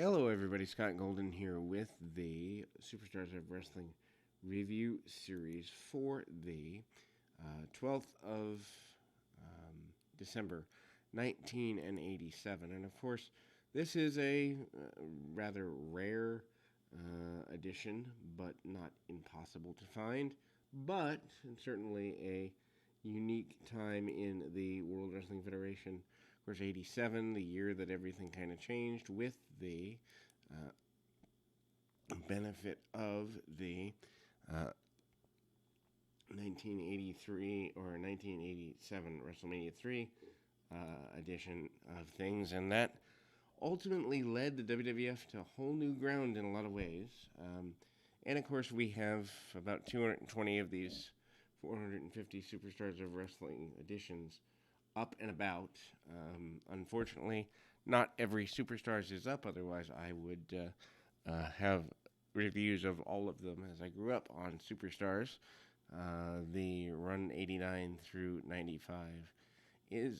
Hello, everybody. Scott Golden here with the Superstars of Wrestling review series for the 12th of December, 1987. And of course, this is a rather rare edition, but not impossible to find, but certainly a unique time in the World Wrestling Federation. Of course, 87, the year that everything kind of changed with the benefit of the 1983 or 1987 WrestleMania 3 edition of things, and that ultimately led the WWF to a whole new ground in a lot of ways. And of course, we have about 220 of these 450 Superstars of Wrestling editions up and about. Unfortunately, not every Superstars is up, otherwise I would have reviews of all of them as I grew up on Superstars. The run 89 through 95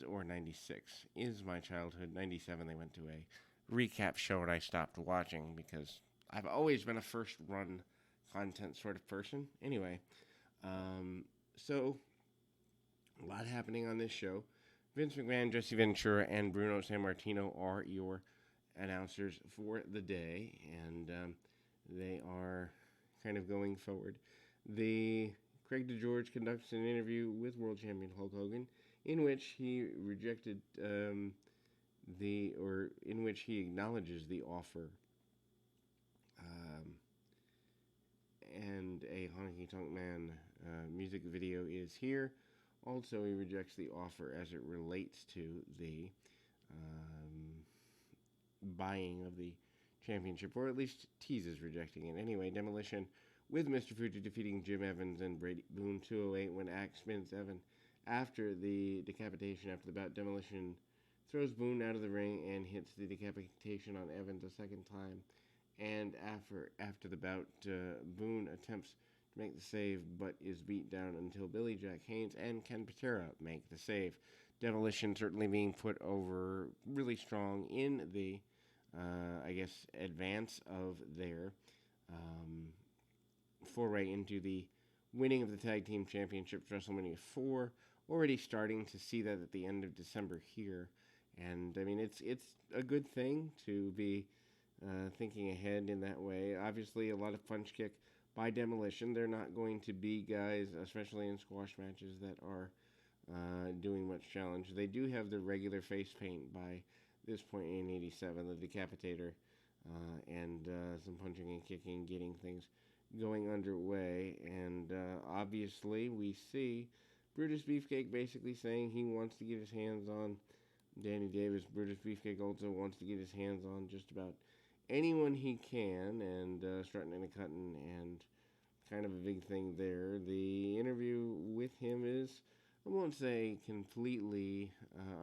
or 96 is my childhood. 97 they went to a recap show and I stopped watching because I've always been a first run content sort of person. Anyway, so a lot happening on this show. Vince McMahon, Jesse Ventura, and Bruno Sammartino are your announcers for the day, and they are kind of going forward. Craig DeGeorge conducts an interview with world champion Hulk Hogan, in which he rejected in which he acknowledges the offer, and a Honky Tonk Man music video is here. Also, he rejects the offer as it relates to the buying of the championship, or at least teases rejecting it. Anyway, Demolition with Mr. Fuji defeating Jim Evans and Brady Boone 208 when Axe spins Evan. After the decapitation, after the bout, Demolition throws Boone out of the ring and hits the decapitation on Evans a second time. And after the bout, Boone attempts to make the save, but is beat down until Billy Jack Haynes and Ken Patera make the save. Demolition certainly being put over really strong in the, advance of their foray into the winning of the Tag Team Championships, WrestleMania 4. Already starting to see that at the end of December here. And, I mean, it's a good thing to be thinking ahead in that way. Obviously, a lot of punch kick by Demolition. They're not going to be guys, especially in squash matches, that are doing much challenge. They do have the regular face paint by this point in 87, the Decapitator, and some punching and kicking, getting things going underway. And obviously, we see Brutus Beefcake basically saying he wants to get his hands on Danny Davis. Brutus Beefcake also wants to get his hands on just about anyone he can, and Strutting and Cutting, and kind of a big thing there. The interview with him is, I won't say completely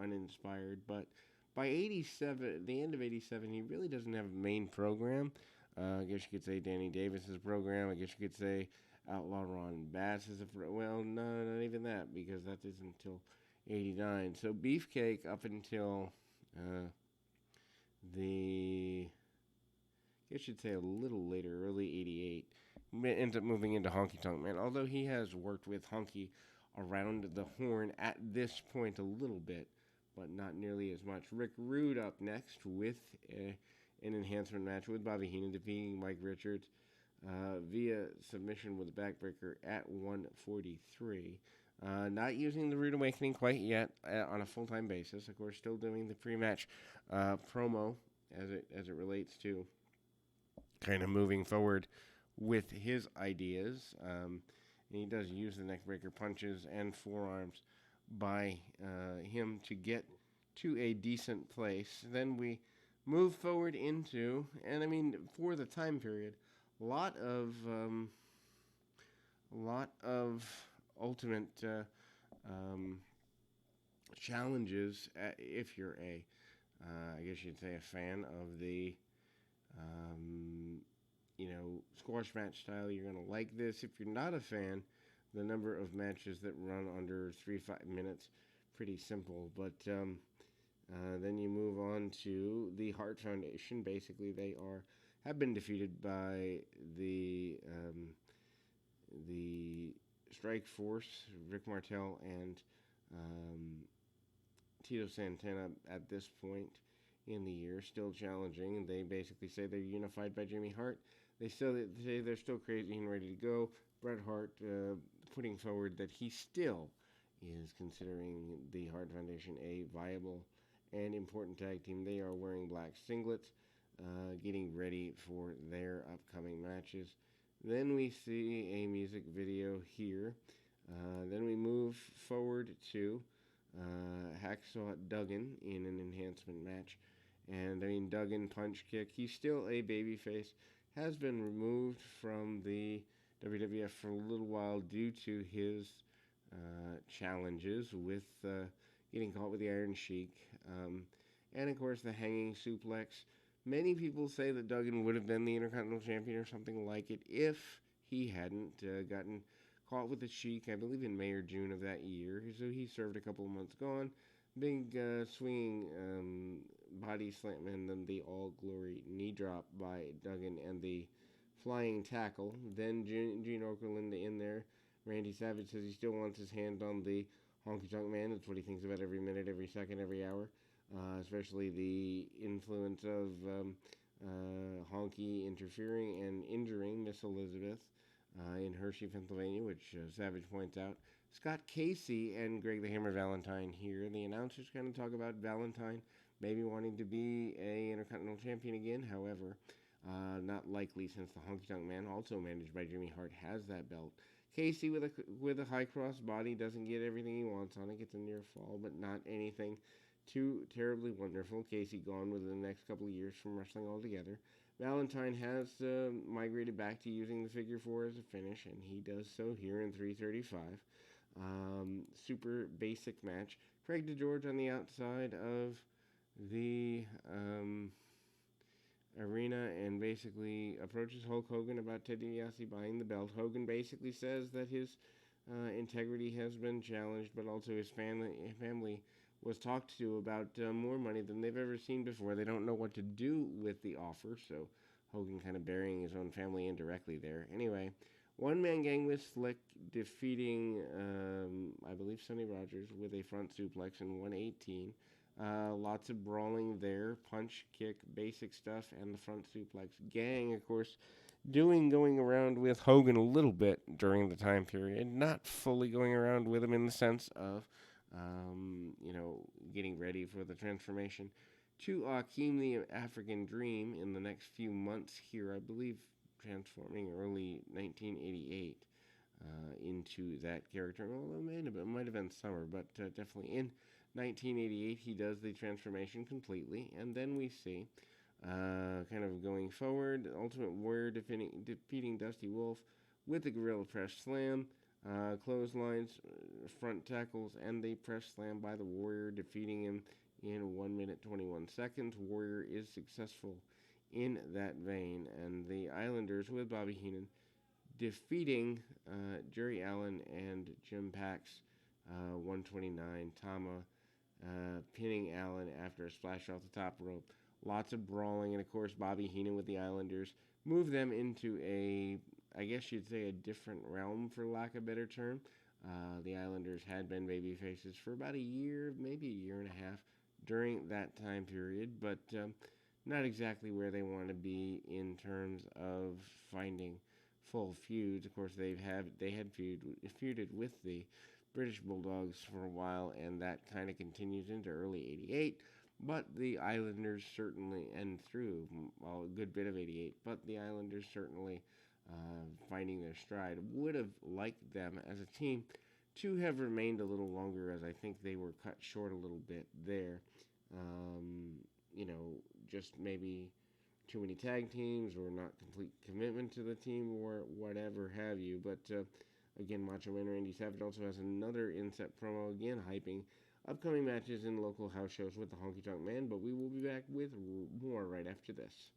uninspired, but by 87, the end of 87, he really doesn't have a main program. I guess you could say Danny Davis's program. I guess you could say Outlaw Ron Bass is well, no, not even that, because that isn't until 89. So Beefcake up until I guess you'd say a little later, early 88, ends up moving into Honky Tonk Man, although he has worked with Honky around the horn at this point a little bit, but not nearly as much. Rick Rude up next with an enhancement match with Bobby Heenan, defeating Mike Richards via submission with a backbreaker at 143. Not using the Rude Awakening quite yet on a full-time basis. Of course, still doing the pre-match promo as it relates to kind of moving forward with his ideas. And he does use the neckbreaker punches and forearms by him to get to a decent place. Then we move forward into, and I mean, for the time period, a lot of ultimate challenges. If you're I guess you'd say, a fan of the squash match style, you're going to like this. If you're not a fan, the number of matches that run under 3-5 minutes, pretty simple. But Then you move on to the Hart Foundation. Basically, they have been defeated by the Strike Force, Rick Martel and um, Tito Santana at this point in the year, still challenging. They basically say they're unified by Jimmy Hart. They say they're still crazy and ready to go. Bret Hart putting forward that he still is considering the Hart Foundation a viable and important tag team. They are wearing black singlets, getting ready for their upcoming matches. Then we see a music video here. Then we move forward to Hacksaw Duggan in an enhancement match. And I mean, Duggan punch kick. He's still a babyface. Has been removed from the WWF for a little while due to his challenges with getting caught with the Iron Sheik. And of course, the hanging suplex. Many people say that Duggan would have been the Intercontinental Champion or something like it if he hadn't gotten caught with the Sheik, I believe in May or June of that year. So he served a couple of months gone. Big swinging body slam and then the All Glory knee drop by Duggan and the flying tackle. Then Gene Okerlund in there. Randy Savage says he still wants his hand on the Honky Tonk Man. That's what he thinks about every minute, every second, every hour. Especially the influence of Honky interfering and injuring Miss Elizabeth in Hershey, Pennsylvania, which Savage points out. Scott Casey and Greg the Hammer Valentine here. The announcers kind of talk about Valentine maybe wanting to be a Intercontinental Champion again. However, not likely since the Honky Tonk Man, also managed by Jimmy Hart, has that belt. Casey with a high cross body doesn't get everything he wants on it. Gets a near fall, but not anything too terribly wonderful. Casey gone within the next couple of years from wrestling altogether. Valentine has migrated back to using the figure four as a finish, and he does so here in 335. Super basic match. Craig DeGeorge on the outside of the arena and basically approaches Hulk Hogan about Ted DiBiase buying the belt. Hogan basically says that his integrity has been challenged, but also his family was talked to about more money than they've ever seen before. They don't know what to do with the offer, so Hogan kind of burying his own family indirectly there. Anyway, one-man gang with Slick defeating, I believe, Sonny Rogers with a front suplex in 118. Lots of brawling there, punch, kick, basic stuff, and the front suplex. Gang, of course, going around with Hogan a little bit during the time period, not fully going around with him in the sense of getting ready for the transformation to Akeem the African Dream in the next few months here, I believe transforming early 1988 into that character. Well, it might have been summer, but definitely in 1988 he does the transformation completely, and then we see kind of going forward, Ultimate Warrior defeating Dusty Wolf with the Gorilla Press Slam. Clotheslines, front tackles, and the press slam by the Warrior, defeating him in 1 minute 21 seconds. Warrior is successful in that vein, and the Islanders with Bobby Heenan defeating Jerry Allen and Jim Pax, 129. Tama pinning Allen after a splash off the top rope. Lots of brawling, and of course Bobby Heenan with the Islanders move them into I guess you'd say a different realm, for lack of a better term. The Islanders had been baby faces for about a year, maybe a year and a half during that time period, but not exactly where they want to be in terms of finding full feuds. Of course, they had feuded with the British Bulldogs for a while, and that kind of continues into early 88. But the Islanders certainly, and through a good bit of 88, but the Islanders certainly finding their stride. Would have liked them as a team to have remained a little longer, as I think they were cut short a little bit there. Just maybe too many tag teams or not complete commitment to the team or whatever have you. But again, Macho Man Randy Savage also has another inset promo, again hyping upcoming matches in local house shows with the Honky Tonk Man. But we will be back with more right after this.